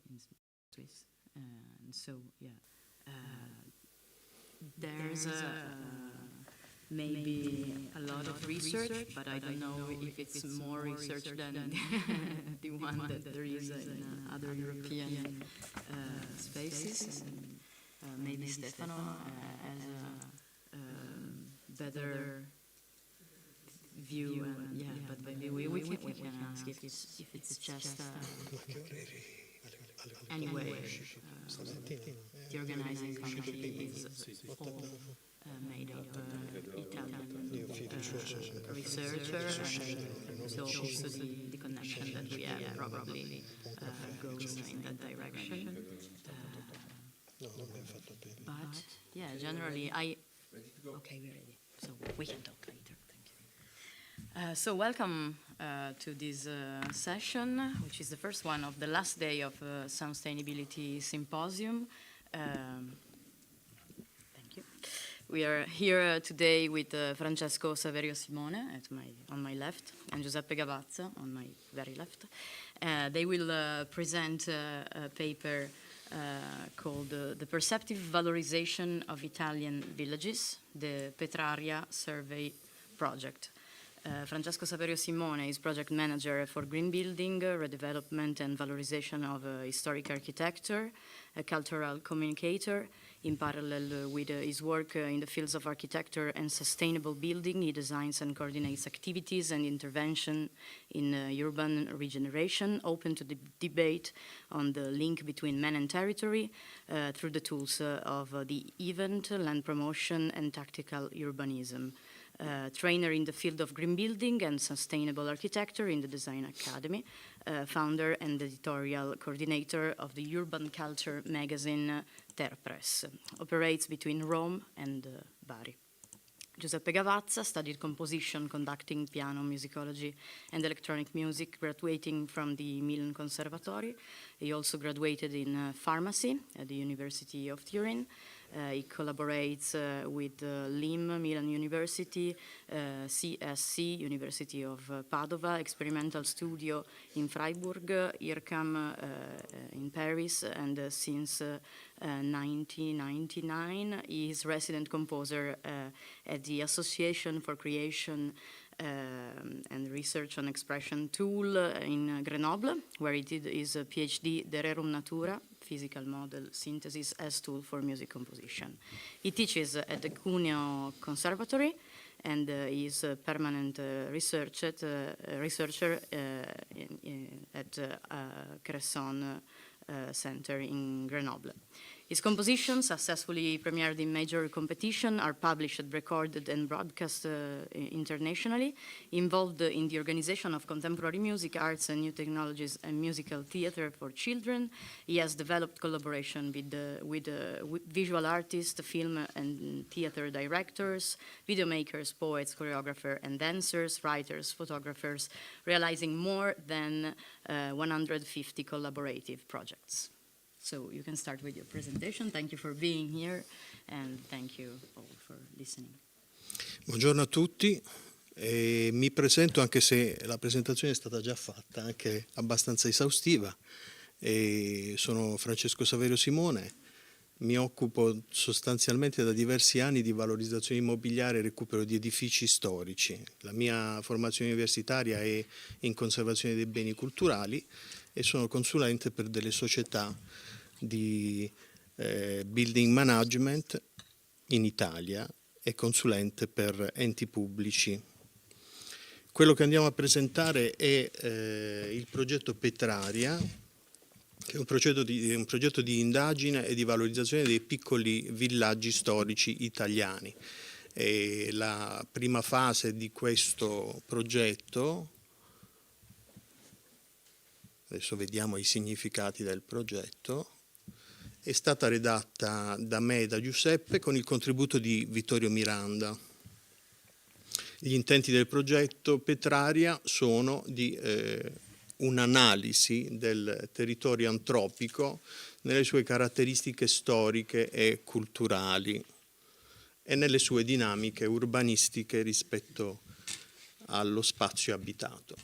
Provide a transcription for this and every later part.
in Swiss. And so, yeah, there's maybe a lot of research, but I don't know if it's more research than the one that there is in other European spaces. And maybe Stefano has a better view, and yeah, but maybe we can ask if it's just anyway. The organizing committee is all made of Italian researchers, and so also the connection that we have probably goes in that direction. But yeah, generally okay, we're ready, so we can talk later. Thank you. So welcome to this session, which is the first one of the last day of Sustainability Symposium. Thank you. We are here today with Francesco Saverio Simone on my left and Giuseppe Gavazza on my very left. They will present a paper called The Perceptive Valorization of Italian Villages, the Petraria Survey Project. Francesco Saverio Simone is project manager for green building, redevelopment and valorization of historic architecture, a cultural communicator. In parallel with his work in the fields of architecture and sustainable building, he designs and coordinates activities and intervention in urban regeneration, open to the debate on the link between man and territory through the tools of the event, land promotion and tactical urbanism. Trainer in the field of green building and sustainable architecture in the Design Academy, founder and editorial coordinator of the urban culture magazine Terpress, operates between Rome and Bari. Giuseppe Gavazza studied composition, conducting, piano, musicology, and electronic music, graduating from the Milan Conservatory. He also graduated in pharmacy at the University of Turin. He collaborates with LIM, Milan University, CSC, University of Padova, Experimental Studio in Freiburg, IRCAM in Paris, and since 1999 he is resident composer at the Association for Creation and Research on Expression Tool in Grenoble, where he did his PhD, De Rerum Natura, Physical Model Synthesis as Tool for Music Composition. He teaches at the Cuneo Conservatory and is a permanent researcher at Cresson Center in Grenoble. His compositions, successfully premiered in major competition, are published, recorded, and broadcast internationally, involved in the organization of contemporary music, arts, and new technologies, and musical theater for children. He has developed collaboration with visual artists, film and theater directors, video makers, poets, choreographers, and dancers, writers, photographers, realizing more than 150 collaborative projects. So you can start with your presentation. Thank you for being here, and thank you all for listening. Buongiorno a tutti. Mi presento, anche se la presentazione è stata già fatta, anche abbastanza esaustiva. Sono Francesco Saverio Simone. Mi occupo sostanzialmente da diversi anni di valorizzazione immobiliare e recupero di edifici storici. La mia formazione universitaria è in conservazione dei beni culturali e sono consulente per delle società di building management in Italia e consulente per enti pubblici. Quello che andiamo a presentare è il progetto Petraria, che è un progetto di indagine e di valorizzazione dei piccoli villaggi storici italiani. E la prima fase di questo progetto, adesso vediamo i significati del progetto, è stata redatta da me e da Giuseppe con il contributo di Vittorio Miranda. Gli intenti del progetto Petraria sono di un'analisi del territorio antropico nelle sue caratteristiche storiche e culturali e nelle sue dinamiche urbanistiche rispetto allo spazio abitato.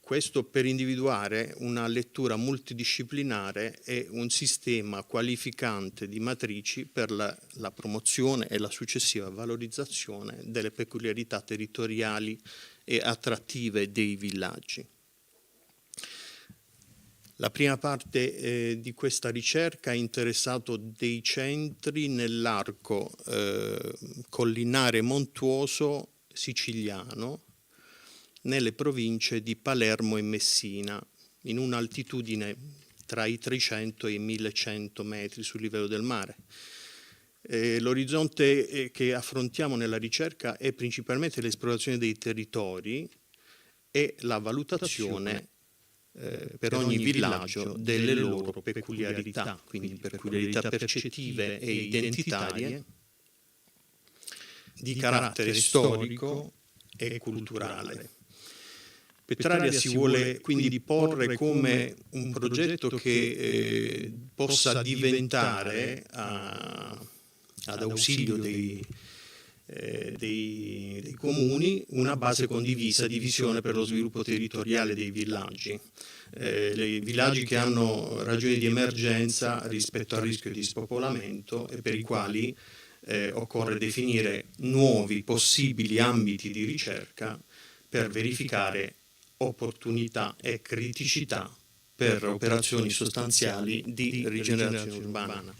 Questo per individuare una lettura multidisciplinare e un sistema qualificante di matrici per la promozione e la successiva valorizzazione delle peculiarità territoriali e attrattive dei villaggi. La prima parte di questa ricerca ha interessato dei centri nell'arco collinare montuoso siciliano, nelle province di Palermo e Messina, in un'altitudine tra i 300 e i 1100 metri sul livello del mare. L'orizzonte che affrontiamo nella ricerca è principalmente l'esplorazione dei territori e la valutazione per ogni villaggio delle loro peculiarità, quindi peculiarità percettive e identitarie di carattere storico e culturale. Petraria si vuole quindi porre come un progetto che possa diventare ad ausilio dei comuni una base condivisa di visione per lo sviluppo territoriale dei villaggi. Dei villaggi che hanno ragioni di emergenza rispetto al rischio di spopolamento e per i quali occorre definire nuovi possibili ambiti di ricerca per verificare opportunità e criticità per operazioni sostanziali di rigenerazione urbana.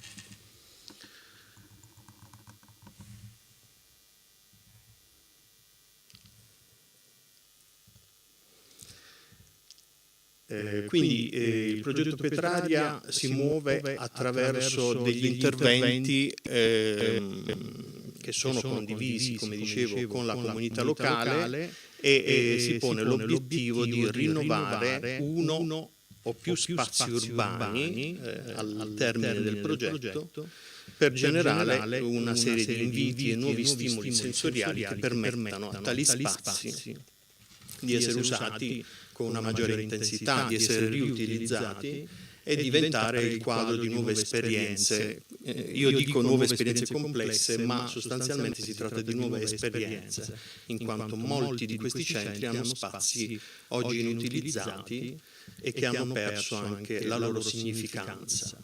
Quindi il progetto Petraria si muove attraverso degli interventi che sono condivisi, come dicevo, con la comunità locale e si pone l'obiettivo di rinnovare uno o più spazi urbani al termine del progetto per generare una serie di inviti e nuovi stimoli sensoriali che permettano a tali spazi di essere usati con una maggiore intensità, di essere riutilizzati e diventare il quadro di nuove esperienze. Io dico nuove esperienze complesse, ma sostanzialmente si tratta di nuove esperienze, in quanto molti di questi centri hanno spazi oggi inutilizzati e che hanno perso anche la loro significanza.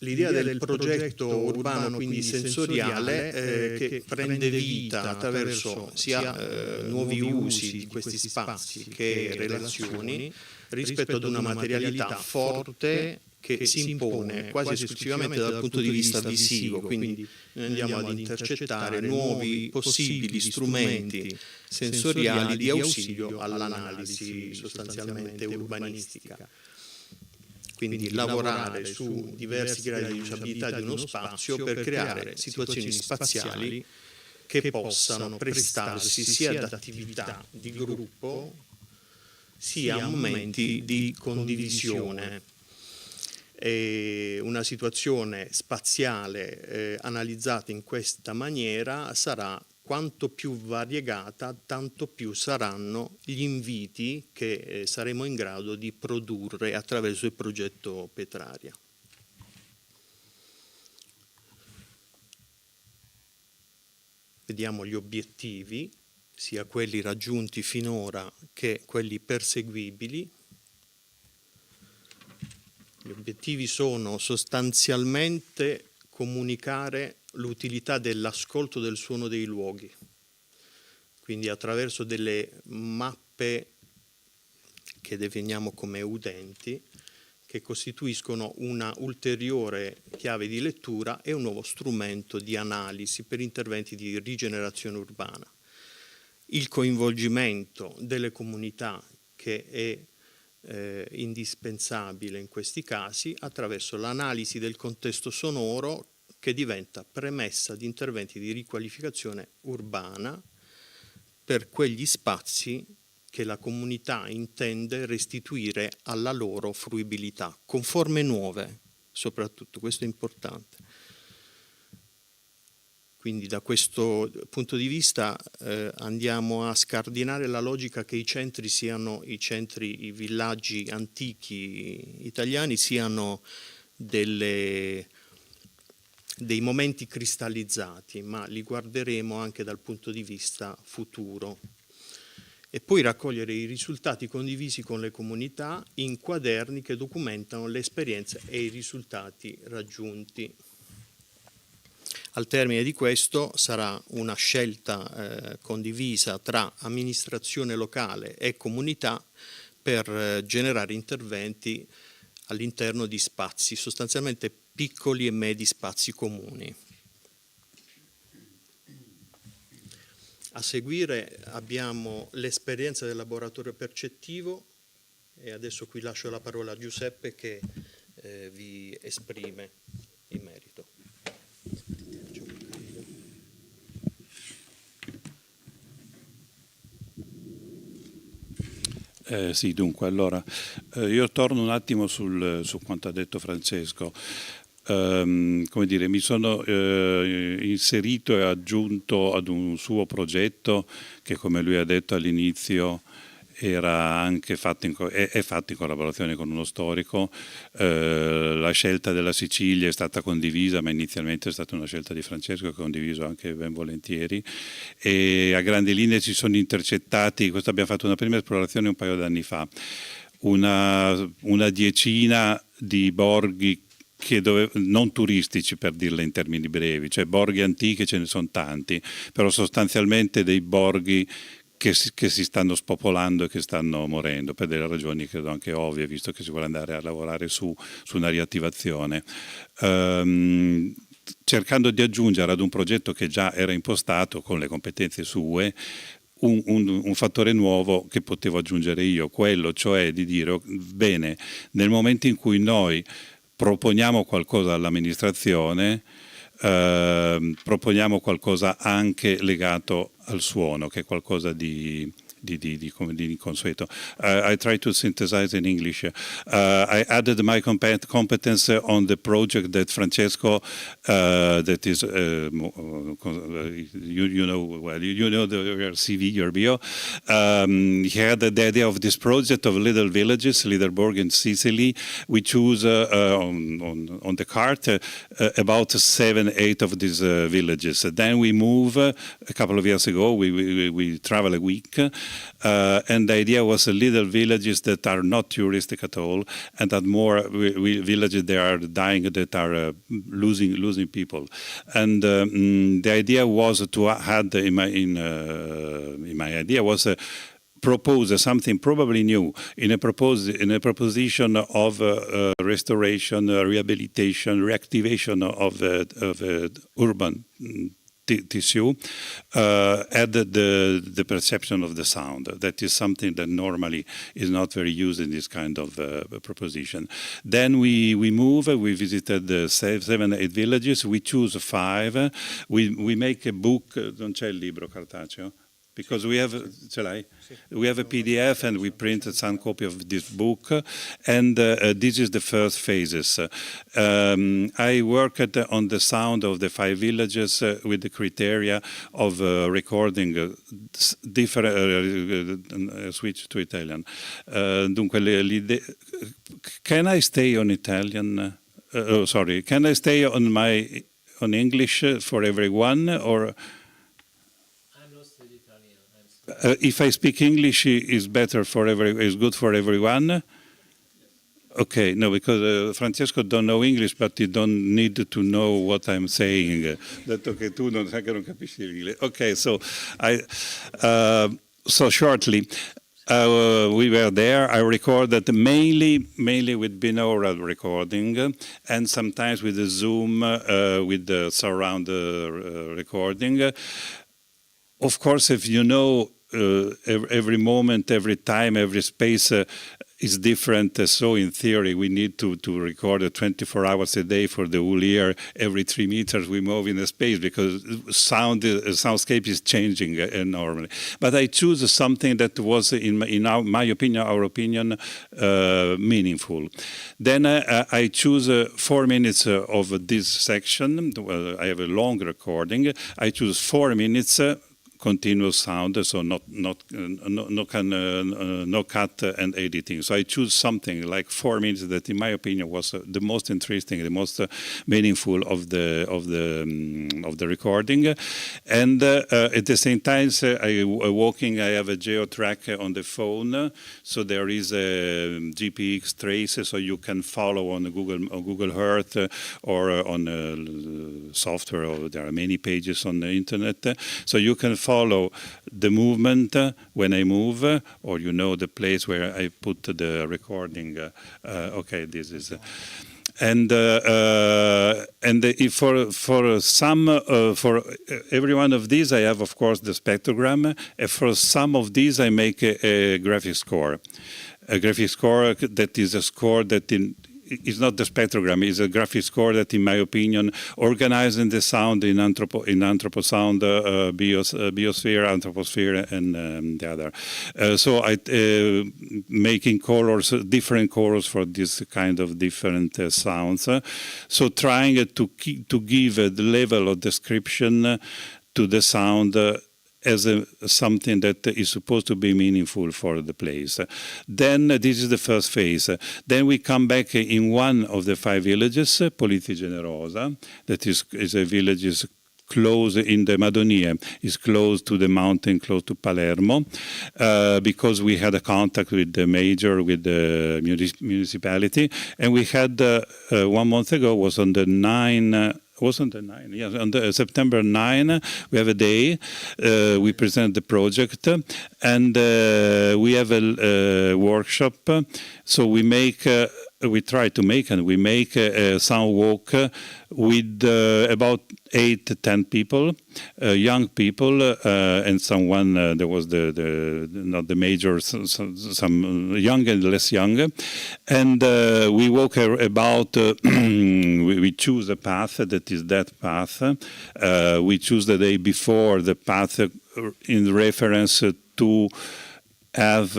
L'idea del progetto urbano, quindi sensoriale, che prende vita attraverso sia nuovi usi di questi spazi che relazioni rispetto ad una materialità forte che si impone quasi esclusivamente dal punto di vista visivo, quindi noi andiamo ad intercettare nuovi possibili strumenti sensoriali di ausilio all'analisi sostanzialmente urbanistica. Quindi lavorare su diversi gradi di usabilità di uno spazio per creare situazioni spaziali che possano prestarsi sia ad attività di gruppo sia a momenti di condivisione. E una situazione spaziale analizzata in questa maniera sarà quanto più variegata, tanto più saranno gli inviti che saremo in grado di produrre attraverso il progetto Petraria. Vediamo gli obiettivi, sia quelli raggiunti finora che quelli perseguibili. Gli obiettivi sono sostanzialmente comunicare l'utilità dell'ascolto del suono dei luoghi, quindi attraverso delle mappe che definiamo come udenti, che costituiscono una ulteriore chiave di lettura e un nuovo strumento di analisi per interventi di rigenerazione urbana. Il coinvolgimento delle comunità che è indispensabile in questi casi attraverso l'analisi del contesto sonoro che diventa premessa di interventi di riqualificazione urbana per quegli spazi che la comunità intende restituire alla loro fruibilità, con forme nuove soprattutto, questo è importante. Quindi da questo punto di vista andiamo a scardinare la logica che i centri siano i villaggi antichi italiani siano delle dei momenti cristallizzati, ma li guarderemo anche dal punto di vista futuro. E poi raccogliere i risultati condivisi con le comunità in quaderni che documentano le esperienze e i risultati raggiunti. Al termine di questo sarà una scelta condivisa tra amministrazione locale e comunità per generare interventi all'interno di spazi, sostanzialmente piccoli e medi spazi comuni. A seguire abbiamo l'esperienza del laboratorio percettivo e adesso qui lascio la parola a Giuseppe che vi esprime in merito. Sì, dunque, allora, io torno un attimo su quanto ha detto Francesco. Come dire, mi sono inserito e aggiunto ad un suo progetto che, come lui ha detto all'inizio, era anche è fatto in collaborazione con uno storico. La scelta della Sicilia è stata condivisa, ma inizialmente è stata una scelta di Francesco che ho condiviso anche ben volentieri, e a grandi linee ci sono intercettati. Questo abbiamo fatto una prima esplorazione un paio d'anni fa, una decina di borghi non turistici, per dirla in termini brevi, cioè borghi antichi ce ne sono tanti, però sostanzialmente dei borghi che si stanno spopolando e che stanno morendo per delle ragioni credo anche ovvie, visto che si vuole andare a lavorare su una riattivazione, cercando di aggiungere ad un progetto che già era impostato con le competenze sue un fattore nuovo che potevo aggiungere io, quello cioè di dire bene, nel momento in cui noi proponiamo qualcosa all'amministrazione, proponiamo qualcosa anche legato al suono, che è qualcosa di consueto. I try to synthesize in English. I added my competence on the project that Francesco, that is, you know well, you know your CV, your bio. He had the idea of this project of little villages, Liderborg in Sicily. We choose on the cart about 7-8 of these villages. Then we move. A couple of years ago, we travel a week. And the idea was little villages that are not touristic at all, and that more villages that are dying, that are losing people. And the idea was to add in my idea was propose something probably new in a proposition of restoration, rehabilitation, reactivation of urban tissue, add the perception of the sound. That is something that normally is not very used in this kind of proposition. Then we move, we visited 7-8 villages, we choose 5, we make a book, non c'è il libro cartaceo? Because we have, we have a PDF and we printed some copy of this book, and this is the first phases. I worked on the sound of the 5 villages with the criteria of recording different. Switch to Italian. Dunque, can I stay on Italian? Sorry, can I stay on English for everyone, or? If I speak English, is better is good for everyone. Okay, no, because Francesco don't know English, but you don't need to know what I'm saying. Detto che tu non sai che non capisci l'inglese. Okay, so so shortly. We were there. I recorded mainly with binaural recording, and sometimes with the Zoom, with the surround recording. Of course, if you know every moment, every time, every space is different. So in theory, we need to record 24 hours a day for the whole year. Every 3 meters we move in the space because soundscape is changing enormously. But I choose something that was, my opinion, our opinion, meaningful. Then I choose 4 minutes of this section. I have a long recording. I choose 4 minutes. continuous sound, so no cut and editing. So I choose something like 4 minutes that, in my opinion, was the most interesting, the most meaningful of the recording. And at the same time, I have a geo track on the phone, so there is a GPX trace, so you can follow on Google Earth or on software. Or there are many pages on the internet, so you can follow the movement when I move, or the place where I put the recording. Okay, this is. And if for every one of these, I have, of course, the spectrogram. And for some of these, I make a graphic score. A graphic score that is a score that is not the spectrogram, it's a graphic score that, in my opinion, organizing the sound in anthroposound, biosphere, anthroposphere, and the other. So I making colors, different colors for this kind of different sounds. So trying to give the level of description to the sound as something that is supposed to be meaningful for the place. Then this is the first phase. Then we come back in one of the 5 villages, Politi Generosa, that is a village close in the Madonie, is close to the mountain, close to Palermo, because we had a contact with the mayor, with the municipality, and we had 1 month ago, was on the 9. Wasn't the 9? Yes, on the September 9, we have a day. We present the project, and we have a workshop. So we make. We try to make, and we make a sound walk with about 8 to 10 people, young people, and someone. There was not the major, some young and less young, and we walk about. We choose a path that is that path. We choose the day before the path in reference to have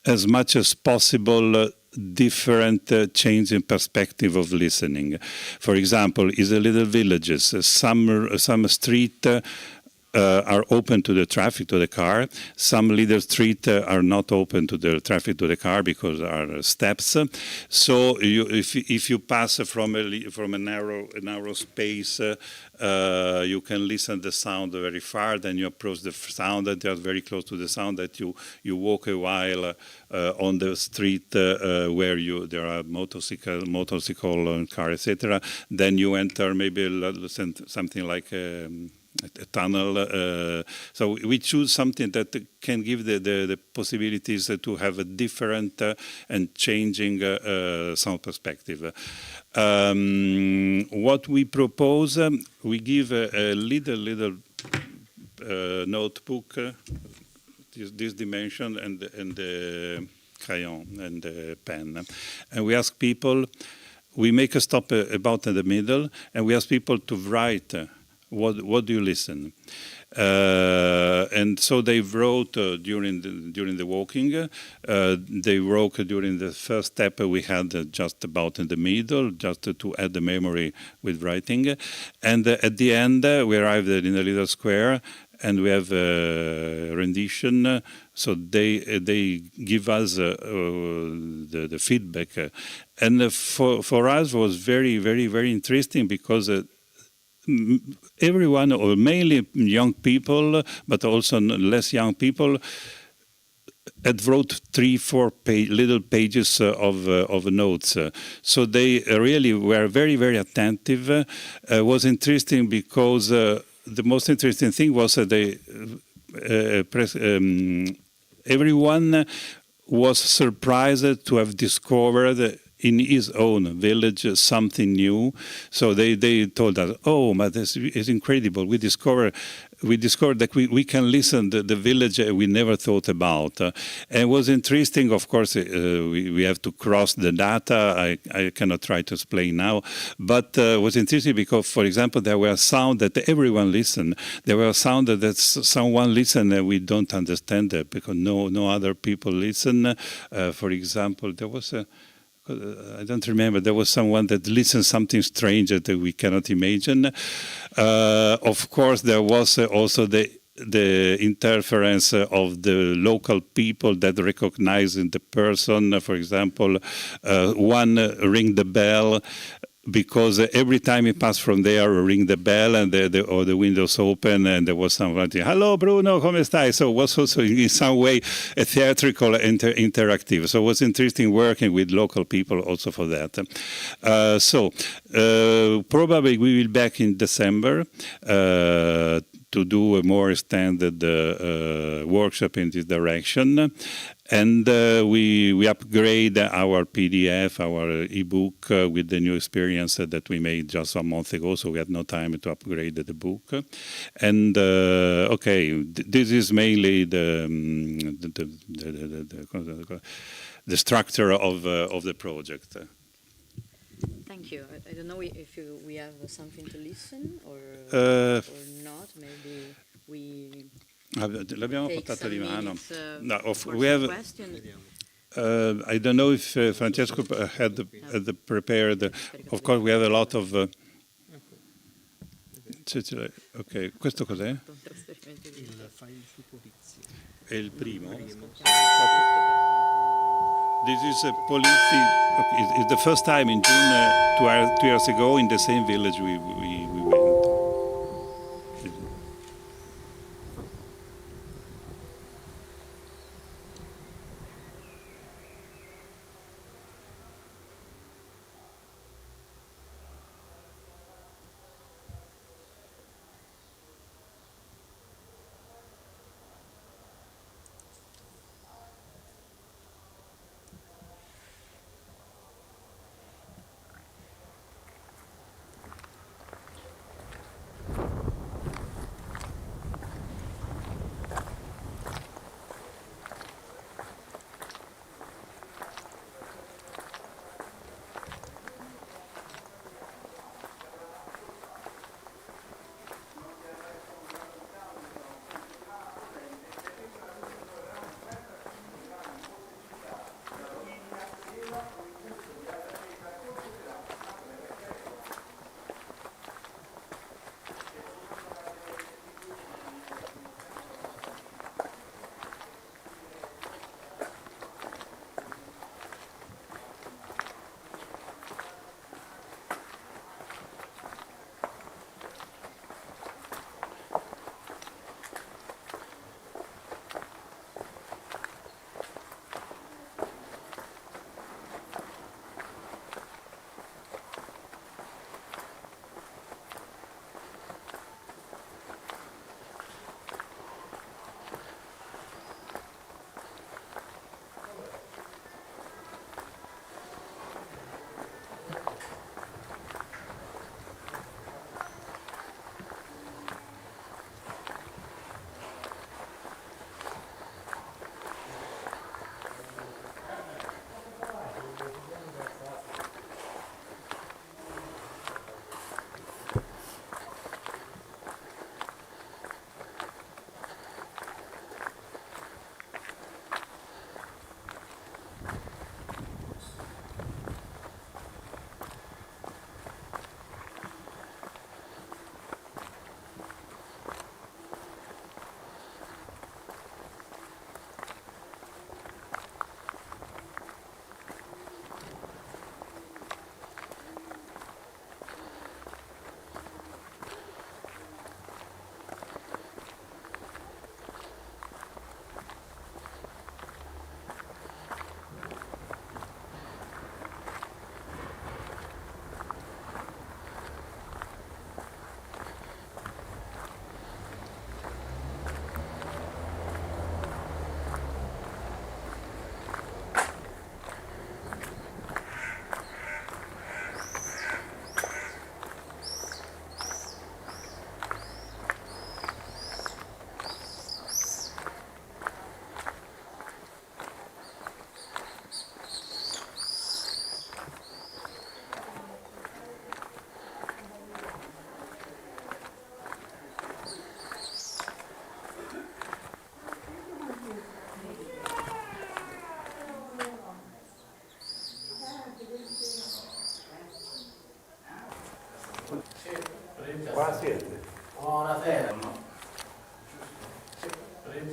as much as possible different change in perspective of listening. For example, is a little villages. Some street are open to the traffic, to the car. Some little street are not open to the traffic, to the car, because there are steps. So if you pass from a narrow space, you can listen the sound very far. Then you approach the sound that is very close to the sound. That you walk a while on the street where there are motorcycle and car, etc. Then you enter maybe something like a tunnel. So we choose something that can give the possibilities to have a different and changing sound perspective. What we propose, we give a little notebook, this dimension, and the crayon and the pen, and we ask people. We make a stop about in the middle, and we ask people to write. What do you listen? And so they wrote during the walking. They wrote during the first step we had just about in the middle, just to add the memory with writing. And at the end, we arrived in a little square, and we have a rendition. So they give us the feedback, and for us was very, very, very interesting, because everyone, or mainly young people, but also less young people, had wrote 3-4 little pages of notes. So they really were very, very attentive. It was interesting because the most interesting thing was that everyone was surprised to have discovered in his own village something new. So they told us, "Oh, but this is incredible! We discovered that we can listen to the village we never thought about." And it was interesting. Of course, we have to cross the data. I cannot try to explain now, but it was interesting because, for example, there were sounds that everyone listened. There were sounds that someone listened and we don't understand it because no other people listen. For example, there was I don't remember. There was someone that listened something strange that we cannot imagine. Of course, there was also the the interference of the local people that recognize in the person. For example, one ring the bell because every time he passed from there, ring the bell and or the windows open and there was someone saying, "Hello, Bruno, come stai?" So it was also in some way a theatrical interactive. So it was interesting working with local people also for that. Probably we will be back in December to do a more extended workshop in this direction. And we upgrade our PDF, our ebook with the new experience that we made just a month ago, so we had no time to upgrade the book. And this is mainly the structure of the project. Thank you. I don't know if we have something to listen or not. Maybe we L'abbiamo take portata some di mano. minutes No, for we some have. question. I don't know if Francesco had prepared. Of course, we have a lot of. Ok, questo cos'è? Il file su polizia. È il primo. This is a policy. Okay, it's the first time in June, 2 years ago, in the same village we went.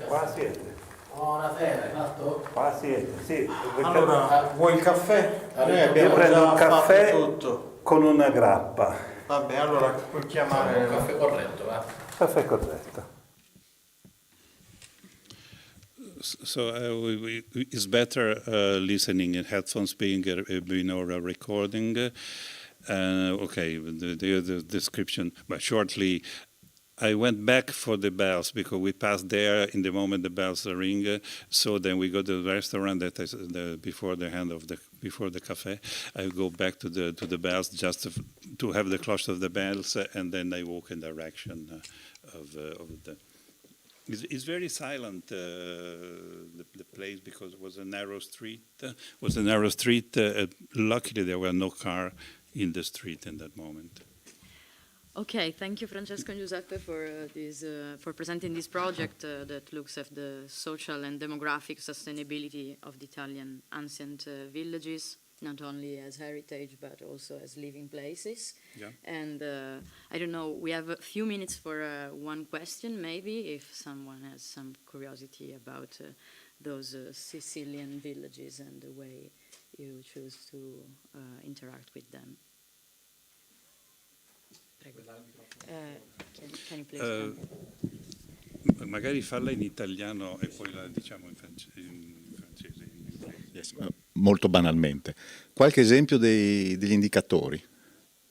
Qua siete. Buonasera, hai fatto? Qua siete, sì. Allora, vuoi il caffè? Noi io abbiamo prendo già un caffè fatto tutto. con una grappa. Vabbè, allora puoi chiamare... Un caffè corretto, va. Caffè corretto. So it's better listening in headphones, being a recording. Okay, the description, but shortly. I went back for the bells because we passed there in the moment the bells ring. So then we go to the restaurant that is before the cafe. I go back to the bells just to have the cloche of the bells, and then I walk in direction of the. It's very silent, the place, because it was a narrow street. Luckily, there were no car in the street in that moment. Okay, thank you, Francesco and Giuseppe, for presenting this project that looks at the social and demographic sustainability of the Italian ancient villages, not only as heritage but also as living places. Yeah. And I don't know, we have a few minutes for one question, maybe, if someone has some curiosity about those Sicilian villages and the way you choose to interact with them. Prego. Can you please Magari farla in italiano e poi la diciamo in francese. In inglese. Yes. Molto banalmente, qualche esempio degli indicatori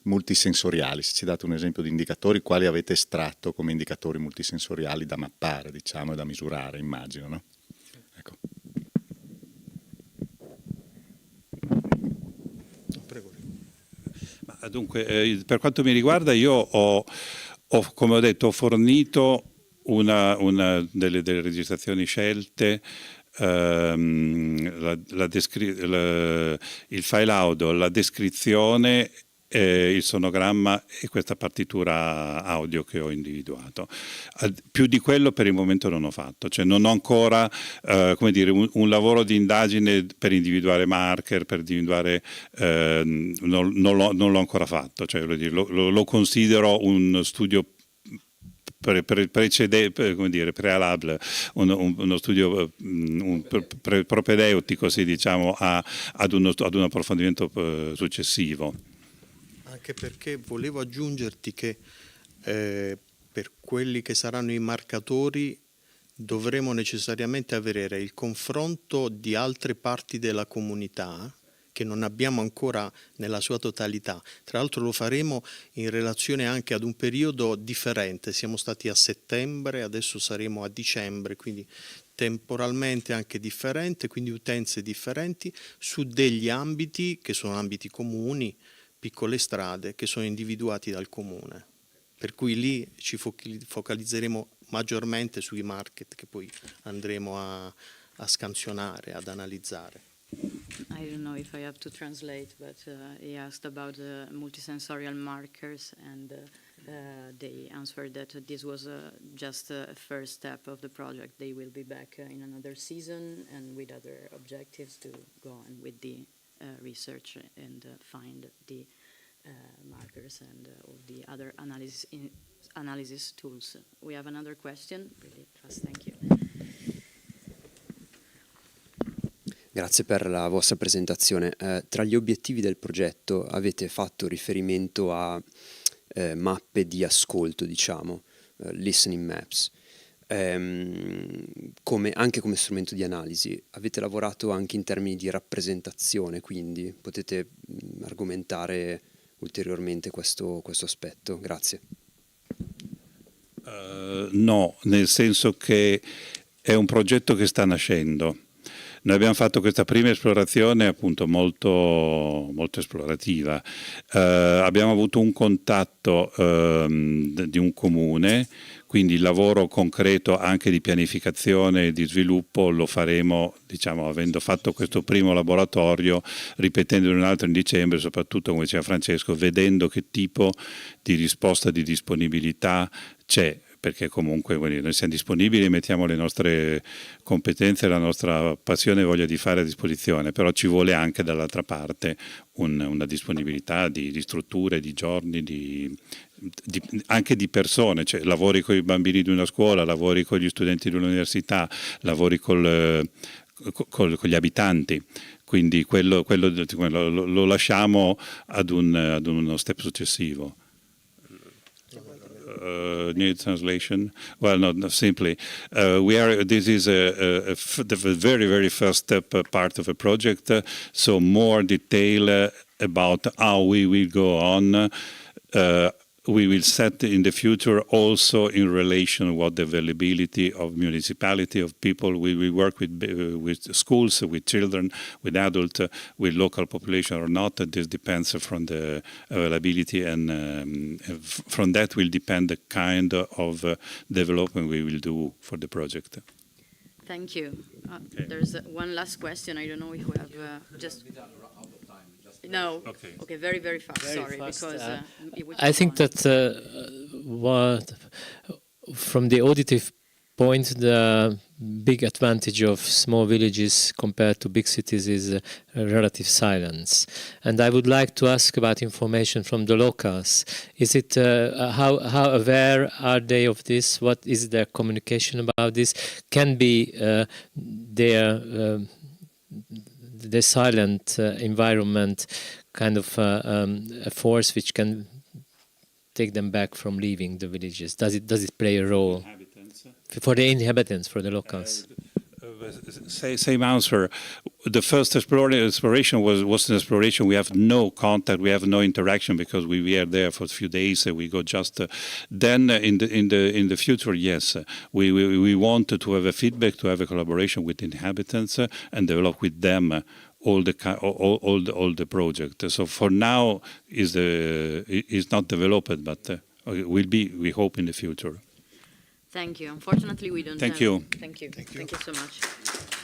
multisensoriali, se ci date un esempio di indicatori, quali avete estratto come indicatori multisensoriali da mappare, diciamo, e da misurare, immagino, no? Ecco. Prego. Dunque, per quanto mi riguarda, io ho, come ho detto, ho fornito una delle registrazioni scelte, il file audio, la descrizione, il sonogramma e questa partitura audio che ho individuato. Più di quello per il momento non ho fatto, cioè non ho ancora come dire, un lavoro di indagine per individuare marker, per individuare, non l'ho ancora fatto, cioè, lo considero un studio prealabile, uno studio propedeutico, sì, diciamo, ad un approfondimento successivo. Anche perché volevo aggiungerti che per quelli che saranno i marcatori dovremo necessariamente avere il confronto di altre parti della comunità che non abbiamo ancora nella sua totalità. Tra l'altro lo faremo in relazione anche ad un periodo differente. Siamo stati a settembre, adesso saremo a dicembre, quindi temporalmente anche differente, quindi utenze differenti su degli ambiti che sono ambiti comuni, piccole strade che sono individuati dal comune. Per cui lì ci focalizzeremo maggiormente sui market che poi andremo a scansionare, ad analizzare. I don't know if I have to translate, but he asked about multisensorial markers, and they answered that this was just a first step of the project. They will be back in another season and with other objectives to go on with the research and find the markers and all the other analysis tools. We have another question. Really fast, thank you. Grazie per la vostra presentazione. Tra gli obiettivi del progetto avete fatto riferimento a mappe di ascolto, diciamo, listening maps, anche come strumento di analisi. Avete lavorato anche in termini di rappresentazione, quindi potete argomentare ulteriormente questo aspetto? Grazie. No, nel senso che è un progetto che sta nascendo. Noi abbiamo fatto questa prima esplorazione appunto molto esplorativa. Abbiamo avuto un contatto di un comune, quindi il lavoro concreto anche di pianificazione e di sviluppo lo faremo, diciamo, avendo fatto questo primo laboratorio, ripetendone un altro in dicembre, soprattutto, come diceva Francesco, vedendo che tipo di risposta di disponibilità c'è. perché comunque noi siamo disponibili e mettiamo le nostre competenze, la nostra passione e voglia di fare a disposizione, però ci vuole anche dall'altra parte una disponibilità di strutture, di giorni, anche di persone, cioè lavori con i bambini di una scuola, lavori con gli studenti di un'università, lavori con gli abitanti, quindi quello lo lasciamo ad uno step successivo. Need translation? Well, no, simply, this is the very, very first step part of a project, so more detail about how we will go on. We will set in the future also in relation what the availability of municipality, of people. We will work with schools, with children, with adults, with local population or not. This depends from the availability, and from that will depend the kind of development we will do for the project. Thank you. Okay. There's one last question. I don't know if we have just... No. Okay. Very, very fast. Very Sorry, fast, because I think that from the auditive point, the big advantage of small villages compared to big cities is relative silence. And I would like to ask about information from the locals. Is it how aware are they of this? What is their communication about this? Can be the silent environment kind of a force which can take them back from leaving the villages? Does it play a role for the inhabitants, for the locals? Same answer. The first exploration was an exploration. We have no contact, we have no interaction because we were there for a few days. We go just. Then in the future, yes, we want to have a feedback, to have a collaboration with inhabitants and develop with them all the project. So for now is not developed, but will be, we hope, in the future. Thank you. Unfortunately, we don't Thank have... you. Thank you. Thank you so much.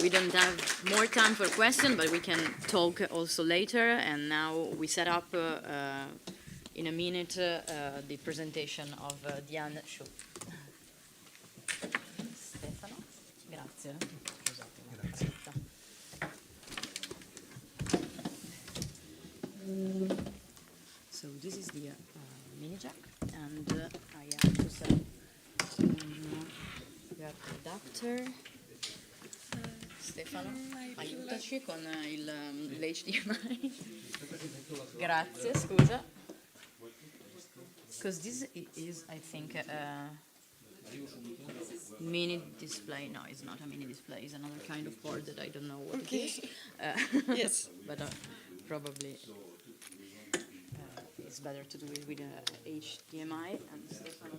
We don't have more time for questions, but we can talk also later. And now we set up in a minute the presentation of Diane Shu. Stefano, grazie. Grazie. So this is the mini jack, and I have to set adapter. Stefano, aiutaci con l'HDMI. Grazie, scusa. Because this is, I think, a mini display. No, it's not a mini display. It's another kind of board that I don't know what it is. Yes. But probably it's better to do it with a HDMI. And Stefano.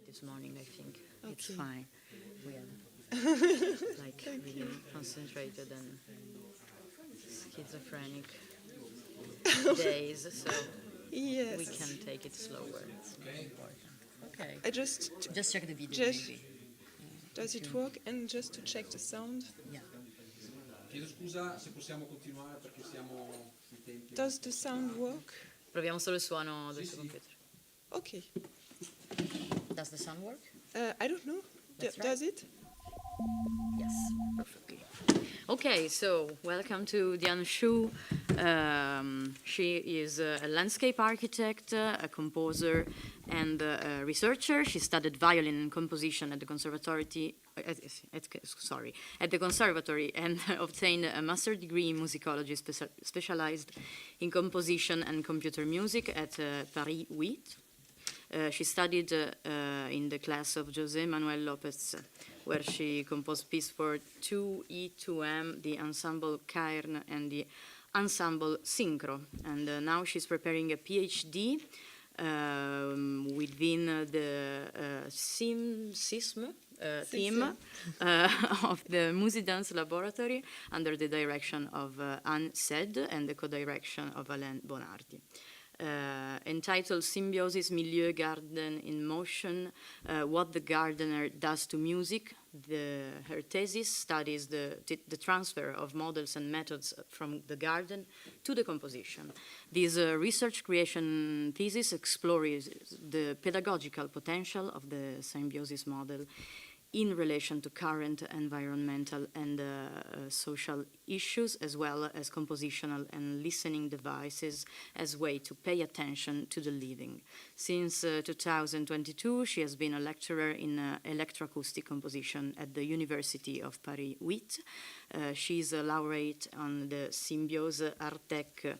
This morning, I think it's fine. We are like really concentrated and schizophrenic days, so Yes. we can take it slower. It's very important. Okay. I just Just check the video, Just- maybe. does it work? And just to check the sound. Yeah. Chiedo scusa se possiamo continuare perché siamo sui tempi. Does the sound work? Proviamo solo il suono del suo computer. Okay. Does the sound work? I don't know. Let's try. Does it? Yes, perfectly. Okay, so welcome to Diane Shu. She is a landscape architect, a composer, and a researcher. She studied violin and composition at the conservatory. At the conservatory, and obtained a master's degree in musicology, specialized in composition and computer music at Paris 8. She studied in the class of José Manuel López, where she composed pieces for 2E2M, the ensemble Cairn, and the ensemble Synchro. And now she's preparing a PhD within the SISM team of the Musidance Laboratory under the direction of Anne Sed and the co-direction of Alain Bonardi. Entitled Symbiosis, Milieu, Garden in Motion, What the Gardener Does to Music. Her thesis studies the transfer of models and methods from the garden to the composition. This research creation thesis explores the pedagogical potential of the symbiosis model in relation to current environmental and social issues, as well as compositional and listening devices as way to pay attention to the living. Since 2022, she has been a lecturer in electroacoustic composition at the University of Paris 8. She is a laureate on the Symbiose Artec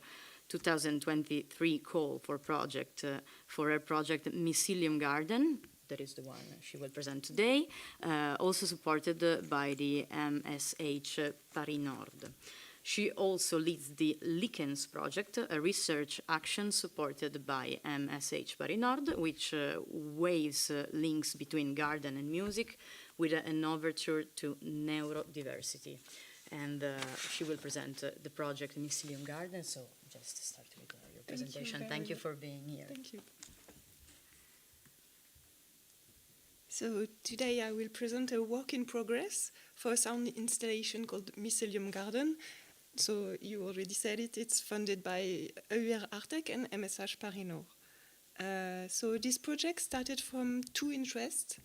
2023 call for her project Mycelium Garden. That is the one she will present today, also supported by the MSH Paris Nord. She also leads the Lichens project, a research action supported by MSH Paris Nord, which waves links between garden and music with an overture to neurodiversity. And she will present the project Mycelium Garden, so just start with your presentation. Thank you for being here. Thank you. So today I will present a work in progress for a sound installation called Mycelium Garden. So you already said it, it's funded by EUR Artec and MSH Paris Nord. So this project started from two interests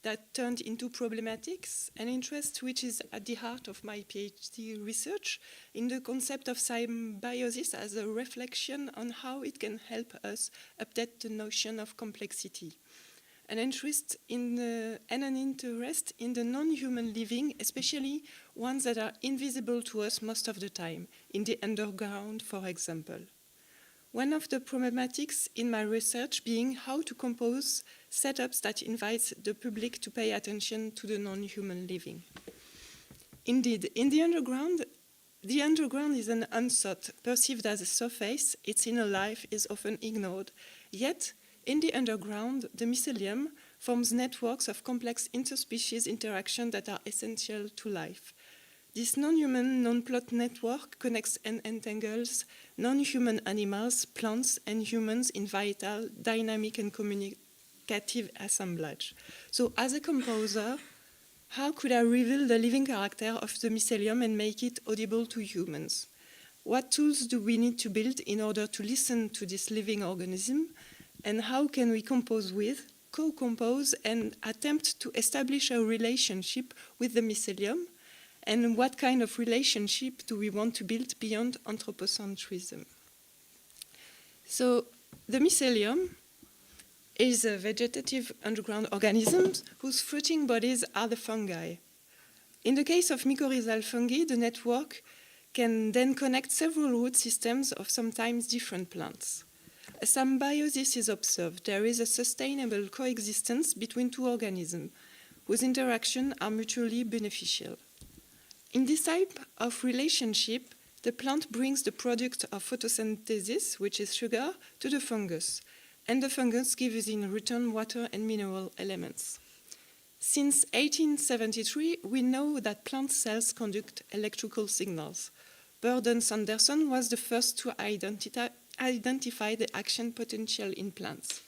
that turned into problematics, an interest which is at the heart of my PhD research in the concept of symbiosis as a reflection on how it can help us update the notion of complexity. An interest in and an interest in the non-human living, especially ones that are invisible to us most of the time, in the underground, for example. One of the problematics in my research being how to compose setups that invite the public to pay attention to the non-human living. Indeed, in the underground is an unsought, perceived as a surface. Its inner life is often ignored. Yet, in the underground, the mycelium forms networks of complex interspecies interaction that are essential to life. This non-human, non-plot network connects and entangles non-human animals, plants, and humans in vital, dynamic, and communicative assemblage. So, as a composer, how could I reveal the living character of the mycelium and make it audible to humans? What tools do we need to build in order to listen to this living organism? And how can we compose with, co-compose, and attempt to establish a relationship with the mycelium? And what kind of relationship do we want to build beyond anthropocentrism? So the mycelium is a vegetative underground organism whose fruiting bodies are the fungi. In the case of mycorrhizal fungi, the network can then connect several root systems of sometimes different plants. A symbiosis is observed. There is a sustainable coexistence between two organisms whose interactions are mutually beneficial. In this type of relationship, the plant brings the product of photosynthesis, which is sugar, to the fungus, and the fungus gives in return water and mineral elements. Since 1873, we know that plant cells conduct electrical signals. Bird and Sanderson was the first to identify the action potential in plants.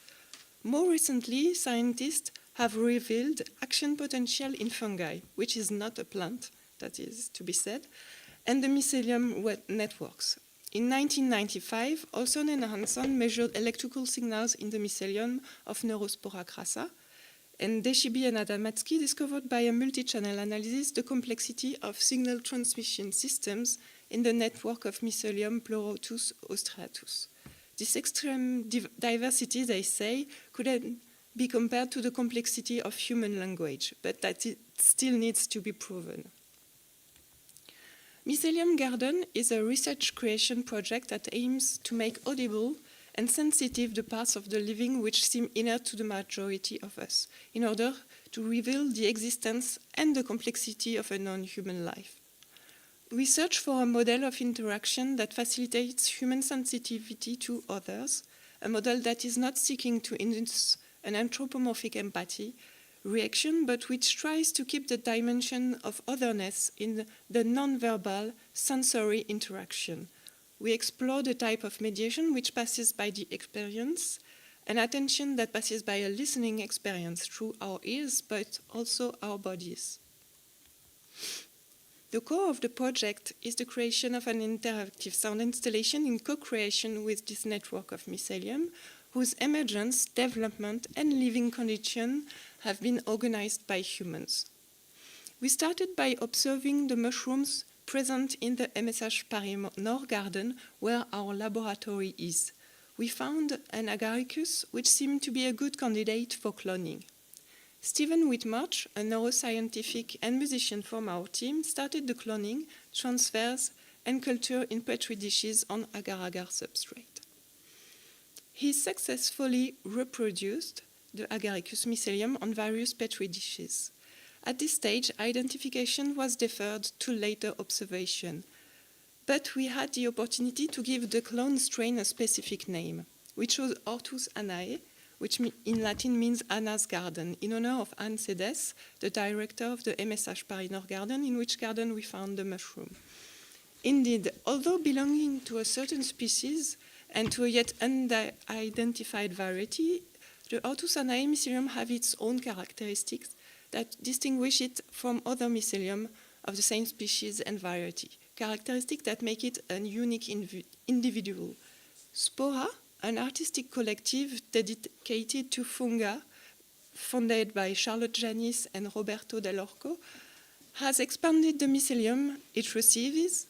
More recently, scientists have revealed action potential in fungi, which is not a plant, that is to be said, and the mycelium networks. In 1995, Olson and Hanson measured electrical signals in the mycelium of Neurospora crassa, and Deshibi and Adamatsky discovered by a multi-channel analysis the complexity of signal transmission systems in the network of Mycelium pleurotus austratus. This extreme diversity, they say, could be compared to the complexity of human language, but that it still needs to be proven. Mycelium Garden is a research creation project that aims to make audible and sensitive the parts of the living which seem inert to the majority of us, in order to reveal the existence and the complexity of a non-human life. We search for a model of interaction that facilitates human sensitivity to others, a model that is not seeking to induce an anthropomorphic empathy reaction, but which tries to keep the dimension of otherness in the non-verbal sensory interaction. We explore the type of mediation which passes by the experience, an attention that passes by a listening experience through our ears, but also our bodies. The core of the project is the creation of an interactive sound installation in co-creation with this network of mycelium, whose emergence, development, and living condition have been organized by humans. We started by observing the mushrooms present in the MSH Paris Nord garden, where our laboratory is. We found an agaricus which seemed to be a good candidate for cloning. Stephen Whitmarsh, a neuroscientific and musician from our team, started the cloning, transfers, and culture in petri dishes on agar-agar substrate. He successfully reproduced the agaricus mycelium on various petri dishes. At this stage, identification was deferred to later observation, but we had the opportunity to give the clone strain a specific name. We chose Hortus annae, which in Latin means Anna's garden, in honor of Anne Cedes, the director of the MSH Paris Nord garden, in which garden we found the mushroom. Indeed, although belonging to a certain species and to a yet unidentified variety, the Hortus annae mycelium have its own characteristics that distinguish it from other mycelium of the same species and variety, characteristics that make it a unique individual. Spora, an artistic collective dedicated to fungi, founded by Charlotte Janis and Roberto Dell'Orco, has expanded the mycelium it receives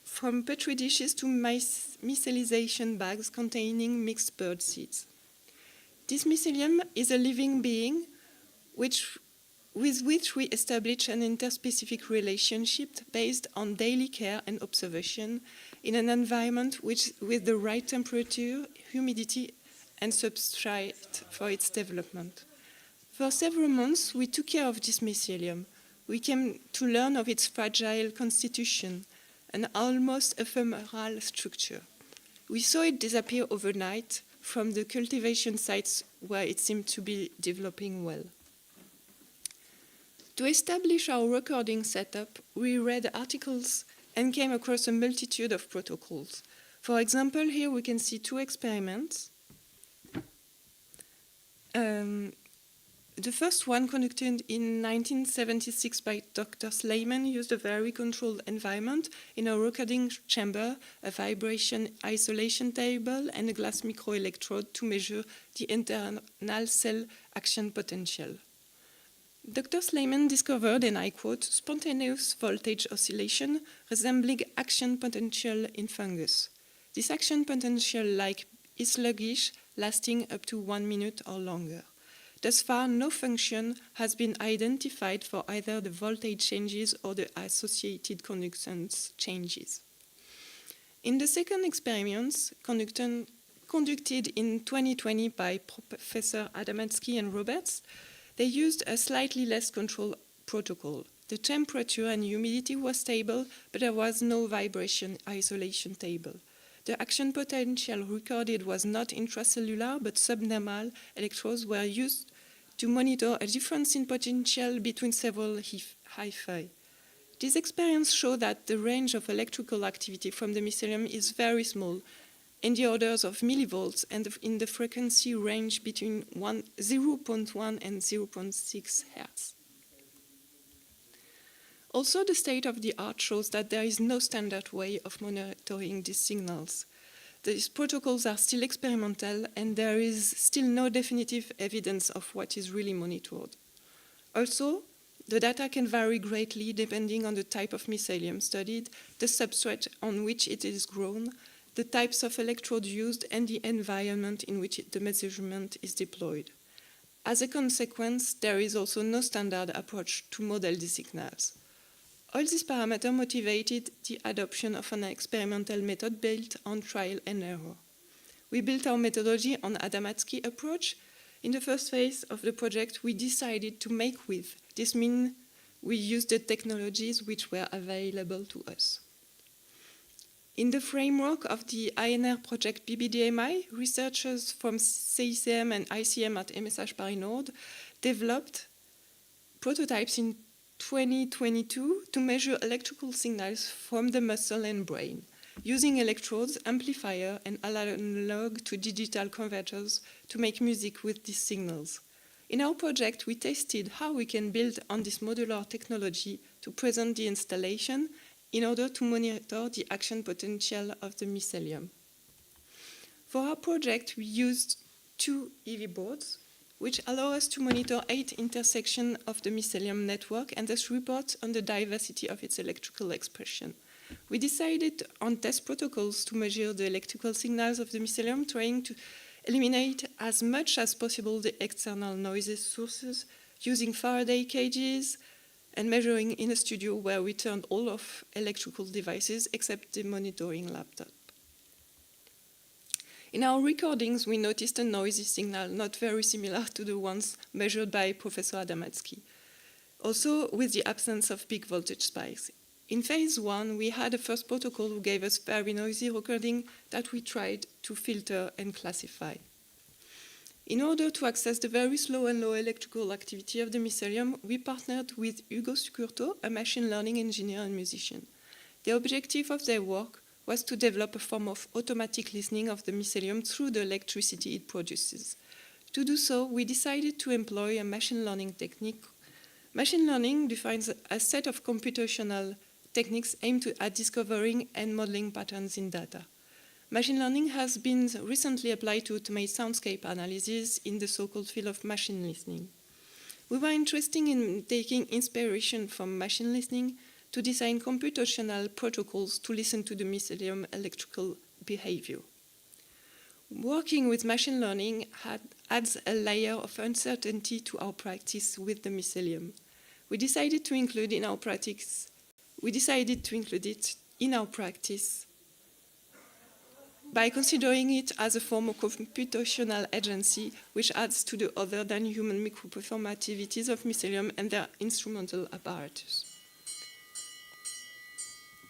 from petri dishes to mycelization bags containing mixed bird seeds. This mycelium is a living being with which we establish an interspecific relationship based on daily care and observation in an environment with the right temperature, humidity, and substrate for its development. For several months, we took care of this mycelium. We came to learn of its fragile constitution, an almost ephemeral structure. We saw it disappear overnight from the cultivation sites where it seemed to be developing well. To establish our recording setup, we read articles and came across a multitude of protocols. For example, here we can see two experiments. The first one, conducted in 1976 by Dr. Slayman, used a very controlled environment in a recording chamber, a vibration isolation table, and a glass microelectrode to measure the internal cell action potential. Dr. Slayman discovered, and I quote, spontaneous voltage oscillation resembling action potential in fungus. This action potential is sluggish, lasting up to 1 minute or longer. Thus far, no function has been identified for either the voltage changes or the associated conductance changes. In the second experiments, conducted in 2020 by Professor Adamatsky and Roberts, they used a slightly less controlled protocol. The temperature and humidity was stable, but there was no vibration isolation table. The action potential recorded was not intracellular, but subdermal electrodes were used to monitor a difference in potential between several hyphae. This experience showed that the range of electrical activity from the mycelium is very small, in the orders of millivolts and in the frequency range between 0.1 and 0.6 Hz. Also, the state of the art shows that there is no standard way of monitoring these signals. These protocols are still experimental and there is still no definitive evidence of what is really monitored. Also, the data can vary greatly depending on the type of mycelium studied, the substrate on which it is grown, the types of electrodes used, and the environment in which the measurement is deployed. As a consequence, there is also no standard approach to model the signals. All these parameters motivated the adoption of an experimental method built on trial and error. We built our methodology on Adamatsky approach. In the first phase of the project, we decided to make with. This means we used the technologies which were available to us. In the framework of the INR project BBDMI, researchers from CICM and ICM at MSH Paris Nord developed prototypes in 2022 to measure electrical signals from the muscle and brain, using electrodes, amplifier, and analog to digital converters to make music with these signals. In our project, we tested how we can build on this modular technology to present the installation in order to monitor the action potential of the mycelium. For our project, we used 2 EV boards, which allow us to monitor 8 intersections of the mycelium network and thus report on the diversity of its electrical expression. We decided on test protocols to measure the electrical signals of the mycelium, trying to eliminate as much as possible the external noises sources using Faraday cages and measuring in a studio where we turned all of electrical devices except the monitoring laptop. In our recordings, we noticed a noisy signal not very similar to the ones measured by Professor Adamatsky, also with the absence of peak voltage spikes. In phase 1, we had a first protocol who gave us very noisy recording that we tried to filter and classify. In order to access the very slow and low electrical activity of the mycelium, we partnered with Hugo Sucurto, a machine learning engineer and musician. The objective of their work was to develop a form of automatic listening of the mycelium through the electricity it produces. To do so, we decided to employ a machine learning technique. Machine learning defines a set of computational techniques aimed at discovering and modeling patterns in data. Machine learning has been recently applied to automate soundscape analysis in the so-called field of machine listening. We were interested in taking inspiration from machine listening to design computational protocols to listen to the mycelium electrical behavior. Working with machine learning adds a layer of uncertainty to our practice with the mycelium. We decided to include it in our practice by considering it as a form of computational agency which adds to the other than human microperformativities of mycelium and their instrumental apparatus.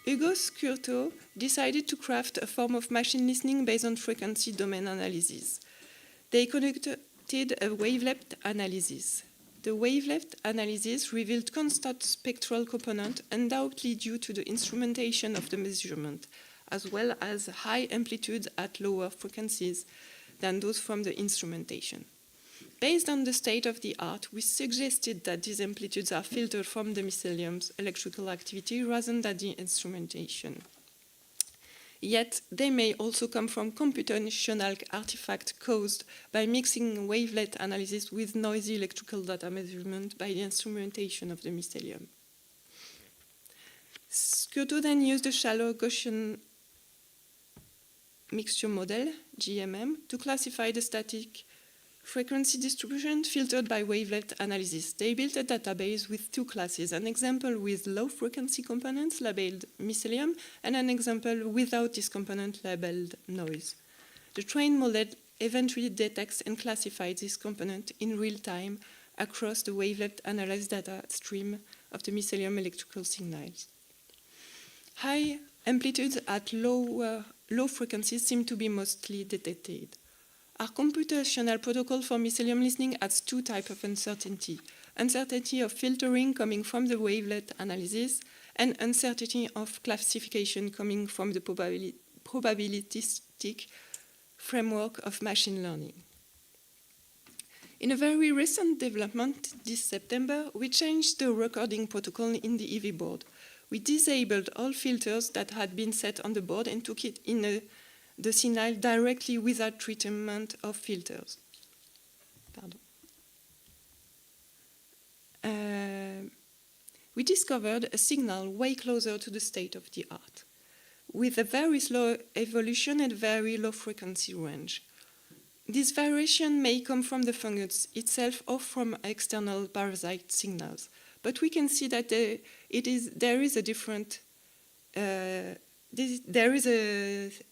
Hugo Sucurto decided to craft a form of machine listening based on frequency domain analysis. They conducted a wavelength analysis. The wavelength analysis revealed constant spectral component undoubtedly due to the instrumentation of the measurement, as well as high amplitudes at lower frequencies than those from the instrumentation. Based on the state of the art, we suggested that these amplitudes are filtered from the mycelium's electrical activity rather than the instrumentation. Yet, they may also come from computational artifacts caused by mixing wavelength analysis with noisy electrical data measurement by the instrumentation of the mycelium. Sucurto then used a shallow Gaussian mixture model, GMM, to classify the static frequency distribution filtered by wavelength analysis. They built a database with 2 classes, an example with low frequency components labeled mycelium and an example without this component labeled noise. The trained model eventually detects and classifies this component in real time across the wavelength analyzed data stream of the mycelium electrical signals. High amplitudes at low frequencies seem to be mostly detected. Our computational protocol for mycelium listening adds 2 types of uncertainty. Uncertainty of filtering coming from the wavelength analysis and uncertainty of classification coming from the probabilistic framework of machine learning. In a very recent development this September, we changed the recording protocol in the EV board. We disabled all filters that had been set on the board and took it in the signal directly without treatment of filters. Pardon. We discovered a signal way closer to the state of the art, with a very slow evolution and very low frequency range. This variation may come from the fungus itself or from external parasite signals, but we can see that there is a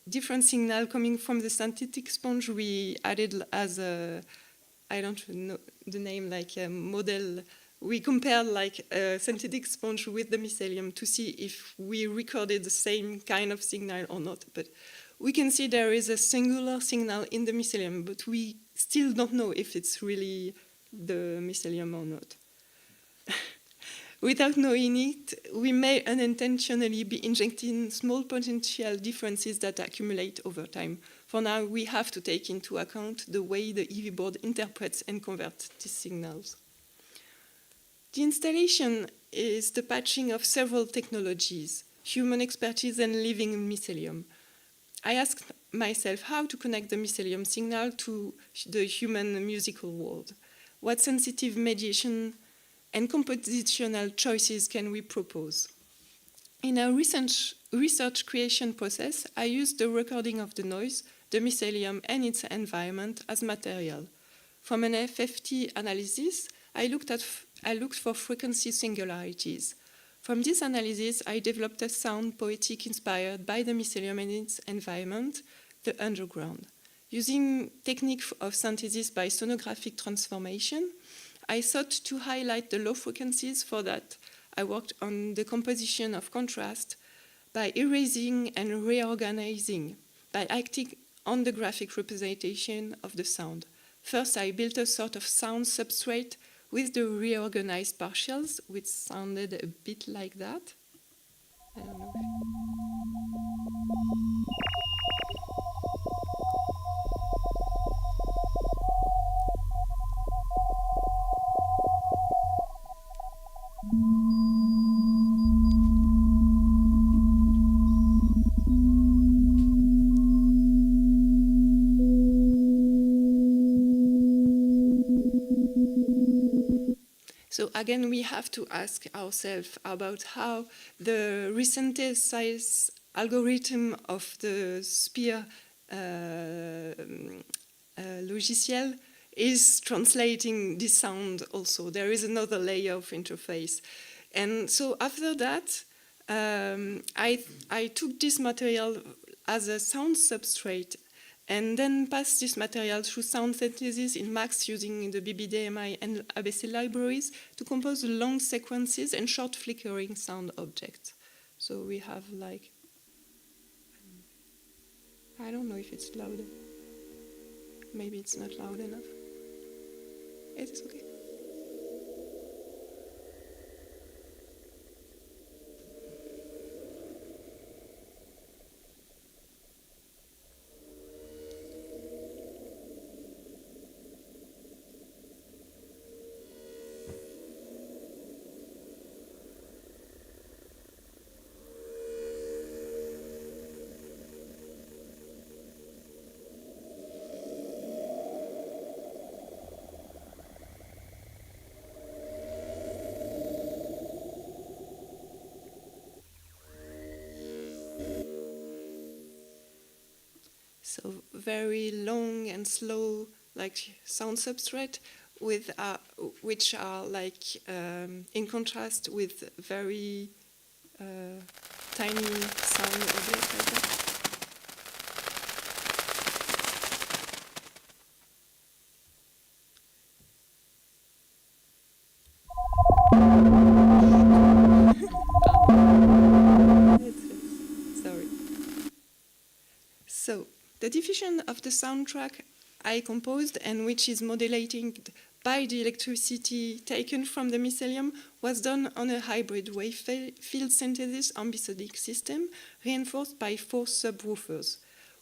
different signal coming from the synthetic sponge we added as a, I don't know the name, like a model. We compared like a synthetic sponge with the mycelium to see if we recorded the same kind of signal or not. But we can see there is a singular signal in the mycelium, but we still don't know if it's really the mycelium or not. Without knowing it, we may unintentionally be injecting small potential differences that accumulate over time. For now, we have to take into account the way the EV board interprets and converts these signals. The installation is the patching of several technologies, human expertise and living mycelium. I asked myself how to connect the mycelium signal to the human musical world. What sensitive mediation and compositional choices can we propose? In our research creation process, I used the recording of the noise, the mycelium and its environment as material. From an FFT analysis, I looked for frequency singularities. From this analysis, I developed a sound poetic inspired by the mycelium and its environment, the underground. Using technique of synthesis by sonographic transformation, I sought to highlight the low frequencies. For that, I worked on the composition of contrast by erasing and reorganizing, by acting on the graphic representation of the sound. First, I built a sort of sound substrate with the reorganized partials, which sounded a bit like that. I don't know. So again, we have to ask ourselves about how the resynthesis algorithm of the SPEAR logiciel is translating this sound also. There is another layer of interface. And so after that, I took this material as a sound substrate and then passed this material through sound synthesis in Max using the BBDMI and ABC libraries to compose long sequences and short flickering sound objects. So we have like, I don't know if it's louder. Maybe it's not loud enough. It is okay. So very long and slow, like sound substrate, with which are like in contrast with very tiny sound objects like that. Sorry. So the diffusion of the soundtrack I composed and which is modulated by the electricity taken from the mycelium was done on a hybrid wave field synthesis ambisonic system reinforced by 4 subwoofers.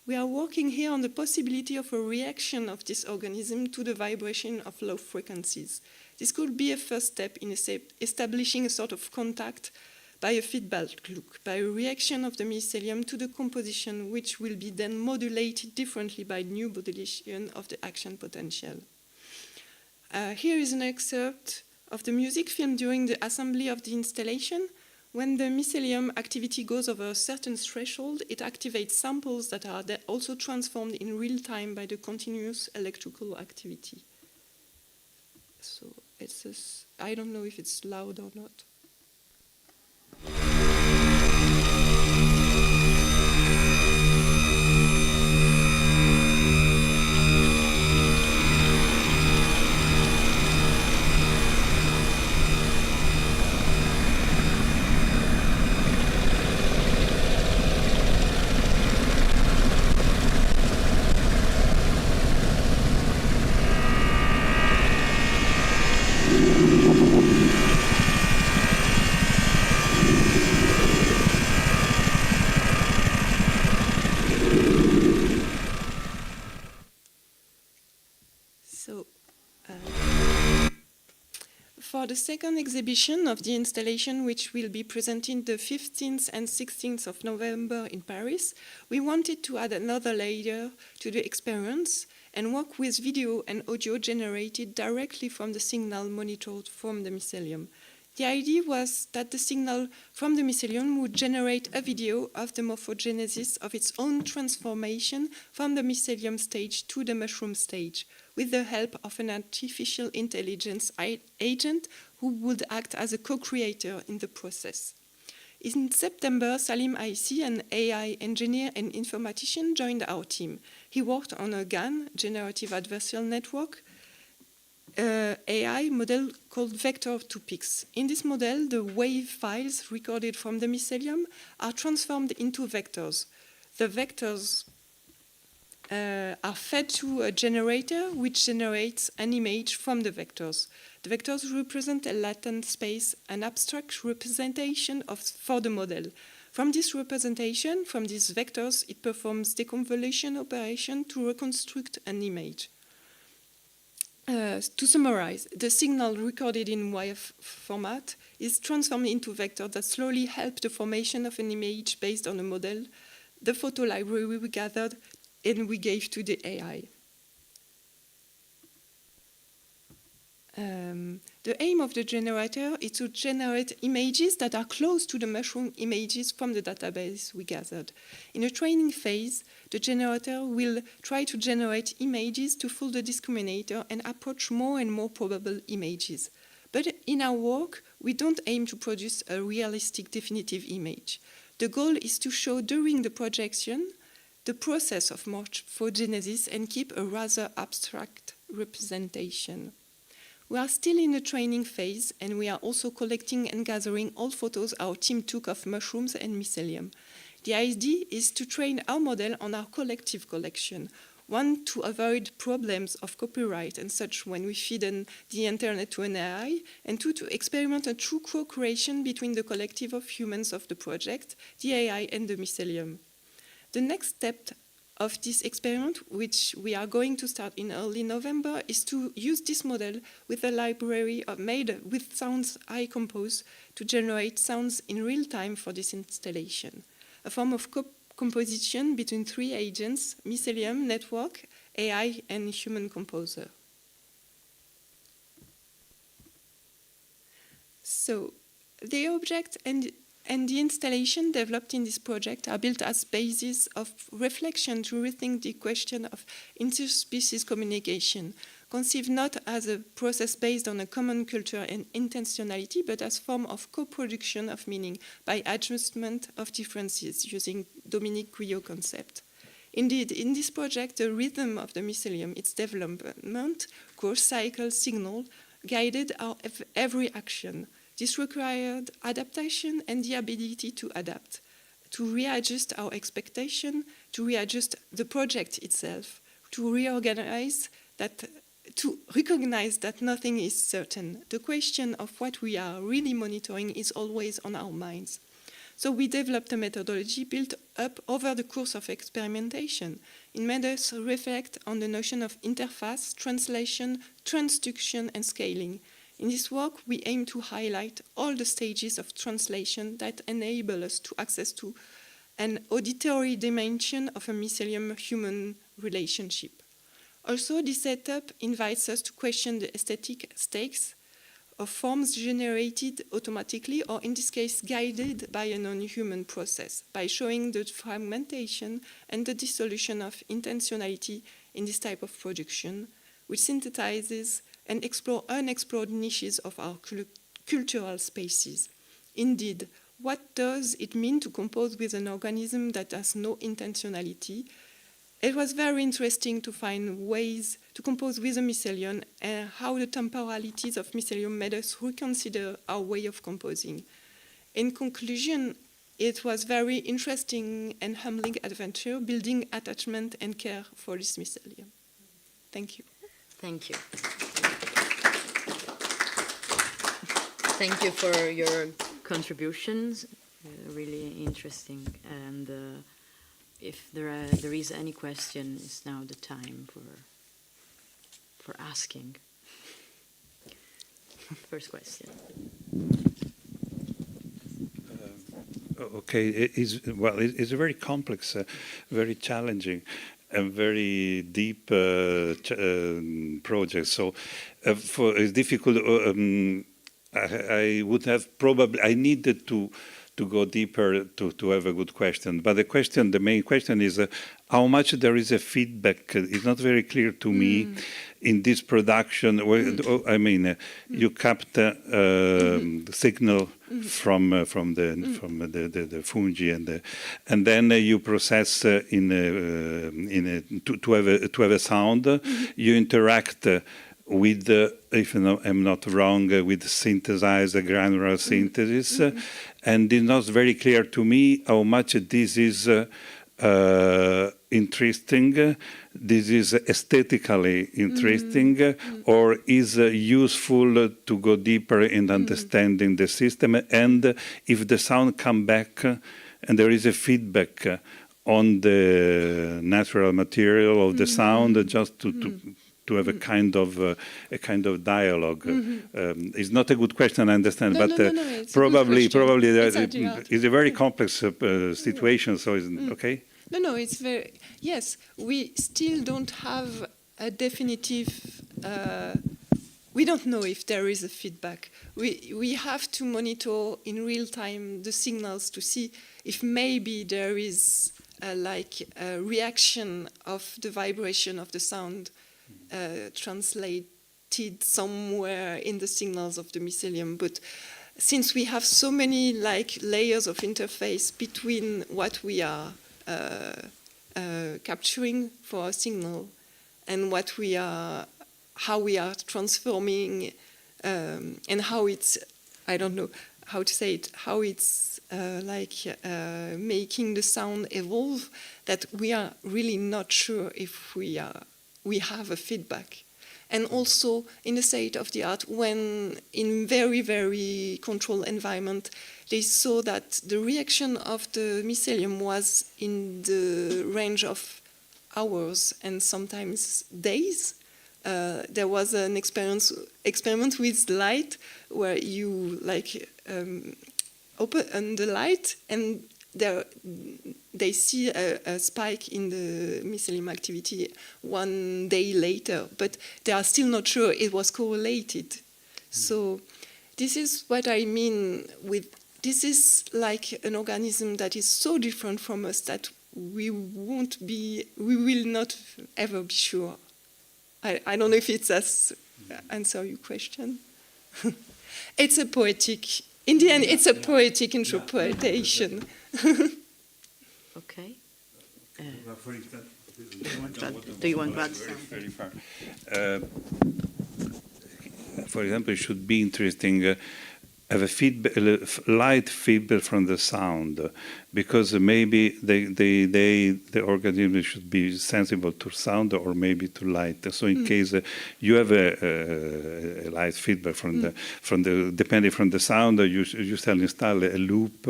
We are working here on the possibility of a reaction of this organism to the vibration of low frequencies. This could be a first step in establishing a sort of contact by a feedback loop, by a reaction of the mycelium to the composition, which will be then modulated differently by new modulation of the action potential. Here is an excerpt of the music filmed during the assembly of the installation. When the mycelium activity goes over a certain threshold, it activates samples that are also transformed in real time by the continuous electrical activity. So I don't know if it's loud or not. For the second exhibition of the installation, which will be presented the 15th and 16th of November in Paris, we wanted to add another layer to the experience and work with video and audio generated directly from the signal monitored from the mycelium. The idea was that the signal from the mycelium would generate a video of the morphogenesis of its own transformation from the mycelium stage to the mushroom stage, with the help of an artificial intelligence agent who would act as a co-creator in the process. In September, Salim Aissi, an AI engineer and informatician, joined our team. He worked on a GAN, Generative Adversarial Network, AI model called Vector2Pix. In this model, the wave files recorded from the mycelium are transformed into vectors. The vectors are fed to a generator which generates an image from the vectors. The vectors represent a latent space, an abstract representation for the model. From this representation, from these vectors, it performs deconvolution operation to reconstruct an image. To summarize, the signal recorded in WAV format is transformed into vectors that slowly help the formation of an image based on a model, the photo library we gathered and we gave to the AI. The aim of the generator is to generate images that are close to the mushroom images from the database we gathered. In a training phase, the generator will try to generate images to fool the discriminator and approach more and more probable images. But in our work, we don't aim to produce a realistic definitive image. The goal is to show during the projection the process of morphogenesis and keep a rather abstract representation. We are still in the training phase, and we are also collecting and gathering all photos our team took of mushrooms and mycelium. The idea is to train our model on our collective collection. One, to avoid problems of copyright and such when we feed the internet to an AI, and two, to experiment a true co-creation between the collective of humans of the project, the AI and the mycelium. The next step of this experiment, which we are going to start in early November, is to use this model with a library made with sounds I compose to generate sounds in real time for this installation, a form of composition between 3 agents: mycelium, network, AI, and human composer. So the object and the installation developed in this project are built as basis of reflection to rethink the question of interspecies communication, conceived not as a process based on a common culture and intentionality, but as form of co-production of meaning by adjustment of differences using Dominique Guyot concept. Indeed, in this project, the rhythm of the mycelium, its development, course, cycle, signal, guided our every action. This required adaptation and the ability to adapt, to readjust our expectation, to readjust the project itself, to reorganize that to recognize that nothing is certain. The question of what we are really monitoring is always on our minds. So we developed a methodology built up over the course of experimentation. It made us reflect on the notion of interface, translation, transduction, and scaling. In this work, we aim to highlight all the stages of translation that enable us to access to an auditory dimension of a mycelium-human relationship. Also, this setup invites us to question the aesthetic stakes of forms generated automatically, or in this case, guided by a non-human process, by showing the fragmentation and the dissolution of intentionality in this type of production, which synthesizes and explore unexplored niches of our cultural spaces. Indeed, what does it mean to compose with an organism that has no intentionality? It was very interesting to find ways to compose with a mycelium and how the temporalities of mycelium made us reconsider our way of composing. In conclusion, it was very interesting and humbling adventure building attachment and care for this mycelium. Thank you. Thank you. Thank you for your contributions. Really interesting. And if there is any question, it's now the time for asking. First question. Okay, it's a very complex, very challenging, and very deep project. So, it's difficult. I would have probably. I needed to go deeper to have a good question. But the main question is how much there is a feedback. It's not very clear to me in this production. I mean, you capture the signal from the fungi and then you process to have a sound. You interact with, if I'm not wrong, with synthesized granular synthesis, and it's not very clear to me how much this is interesting, this is aesthetically interesting, or is useful to go deeper in understanding the system, and if the sound come back and there is a feedback on the natural material of the sound, just to have a kind of dialogue. It's not a good question, I understand, but probably it's a very complex situation. So it's okay. No, it's very yes. We still don't have a definitive. We don't know if there is a feedback. We have to monitor in real time the signals to see if maybe there is a reaction of the vibration of the sound. Translated somewhere in the signals of the mycelium, but since we have so many layers of interface between what we are capturing for a signal and what we are, how we are transforming, and how it's, I don't know how to say it, how it's making the sound evolve, that we are really not sure if we have a feedback. And also in the state of the art, when in very, very controlled environment, they saw that the reaction of the mycelium was in the range of hours and sometimes days. There was an experiment with light where you open the light and they see a spike in the mycelium activity 1 day later, but they are still not sure it was correlated. So this is what I mean with, this is like an organism that is so different from us that we will not ever be sure. I don't know if it's answer your question. It's a poetic, in the end, it's a poetic interpretation. Okay. Do you want to add something? Very far. For example, it should be interesting have a feedback, light feedback from the sound, because maybe the organism should be sensible to sound or maybe to light. So in case you have a light feedback from the depending from the sound, you shall install a loop,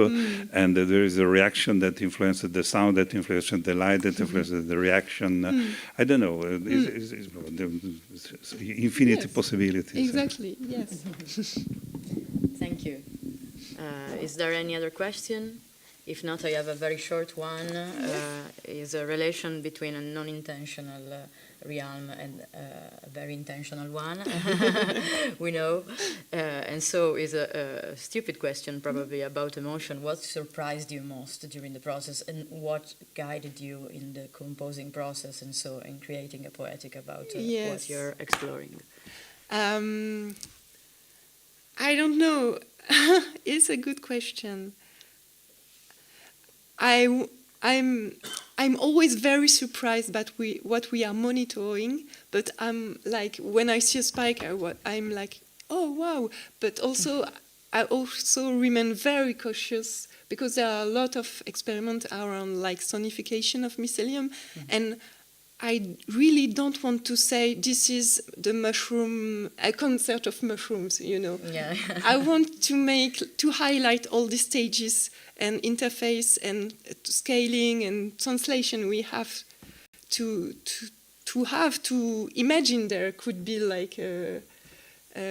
and there is a reaction that influences the sound, that influences the light, that influences the reaction. I don't know. It's infinite possibilities. Exactly. Yes. Thank you. Is there any other question? If not, I have a very short one. Is a relation between a non-intentional realm and a very intentional one. We know. And so is a stupid question probably about emotion. What surprised you most during the process, and what guided you in the composing process, and so in creating a poetic about what you're exploring? I don't know. It's a good question. I'm always very surprised by what we are monitoring, but I'm like, when I see a spike, I'm like, oh wow. But also, I also remain very cautious because there are a lot of experiments around like sonification of mycelium, and I really don't want to say this is the mushroom, a concert of mushrooms, you know. Yeah. I want to highlight all the stages and interface and scaling and translation we have to imagine there could be like a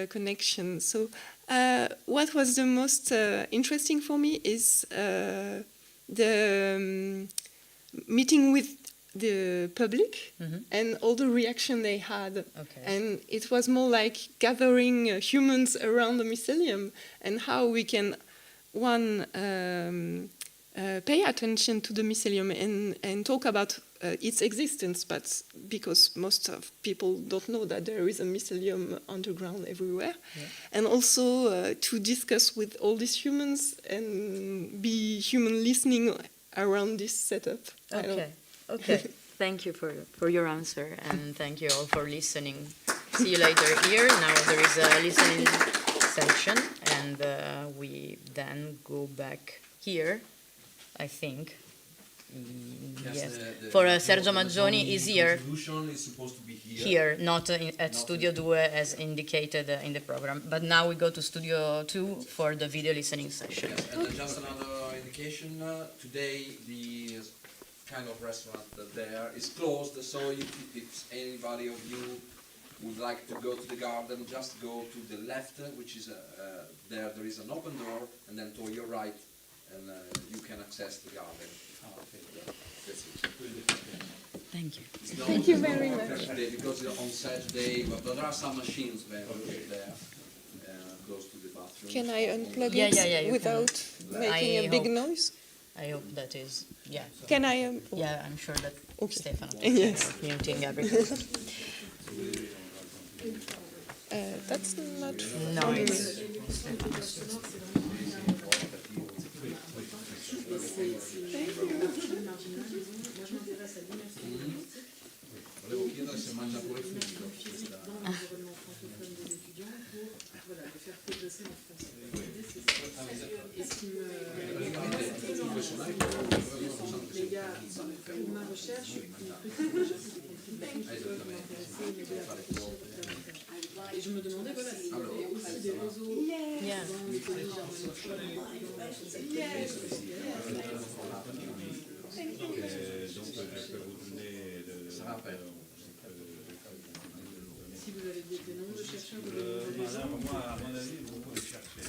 connection. So what was the most interesting for me is the meeting with the public and all the reaction they had. Okay. And it was more like gathering humans around the mycelium and how we can, pay attention to the mycelium and talk about its existence, but because most of people don't know that there is a mycelium underground everywhere. Yeah. And also to discuss with all these humans and be human listening around this setup. Okay. Thank you for your answer, and thank you all for listening. See you later here. Now there is a listening section, and we then go back here, I think. Yes. For Sergio Maggioni is here. Is supposed to be Here, not at Studio 2 as indicated in the program. But now we go to Studio 2 for the video listening session. Yes, and just another indication, today the kind of restaurant there is closed, so if anybody of you would like to go to the garden, just go to the left, which is there is an open door, and then to your right, and you can access the garden. That's it. Thank you. Thank you very much. Because on Saturday, but there are some machines there, close to the bathroom. Can I unplug Yeah, it without making a big noise? I hope that is, yeah. Can I? Yeah, I'm sure that Stefano Yes. is muting everything. That's not. No, it's... Volevo chiedere se mangia pure frutto. Et je me demandais, voilà, s'il y avait aussi des réseaux. Si vous avez des noms de chercheurs, vous avez des réseaux. Moi, à mon avis, vous pouvez chercher.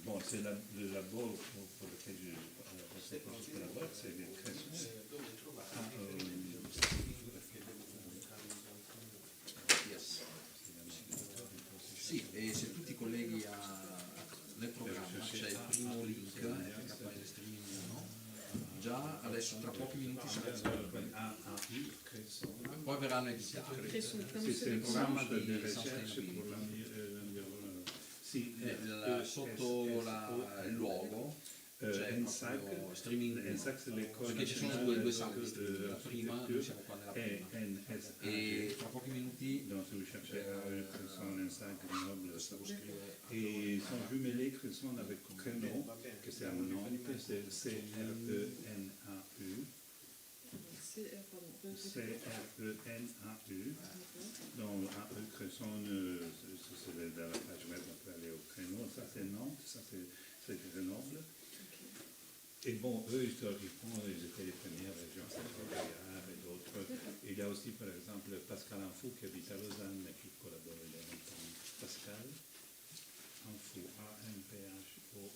Bon, c'est le labo pour lequel je collabore, c'est des créations. Sì, e se tu ti colleghi nel programma c'è il primo link, FKL Streaming 1, già adesso tra pochi minuti si poi verranno editati. Questo è il programma di sustainability. Sotto il logo c'è proprio streaming 1, perché ci sono due salti. La prima, noi siamo qua nella E-N-S-A-G. E tra pochi minuti Donc si vous cherchez Cresson, Inside, Grenoble, et sont jumelés Cresson avec Créneau, que c'est à Nantes, c'est C-R-E-N-A-U. C-R-E-N-A-U. Donc AE Cresson, c'est dans la page web, on peut aller au Créneau. Ça c'est Nantes, ça c'est Grenoble. Et bon, eux, historiquement, ils étaient les premières régions sectorielles et d'autres. Il y a aussi, par exemple, Pascal Anfou qui habite à Lausanne, mais qui collabore il y a longtemps. Pascal Anfou, A-N-P-H-O-U-X,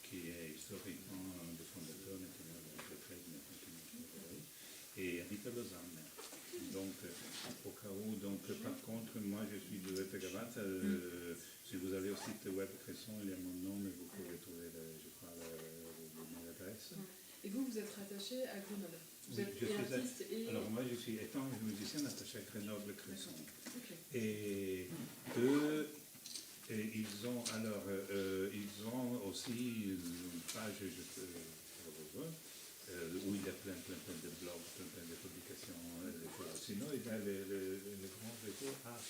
qui est historiquement un des fondateurs maintenant de Trade, mais continue à collaborer, et habite à Lausanne. Donc, au cas où, par contre, moi je suis de FKL. Si vous allez au site web Cresson, il y a mon nom, mais vous pouvez trouver, mon adresse. Et vous êtes rattaché à Grenoble. Vous êtes artiste et... Alors moi, je suis étant musicien attaché à Grenoble-Cresson. Okay. Et eux, ils ont aussi une page, où il y a plein de blogs, plein de publications. Sinon, il y a le grand réseau HAL,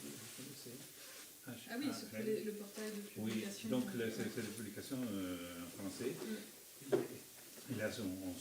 vous connaissez? Ah oui, c'est le portail de publication. Oui, donc c'est des publications en français. Et là, on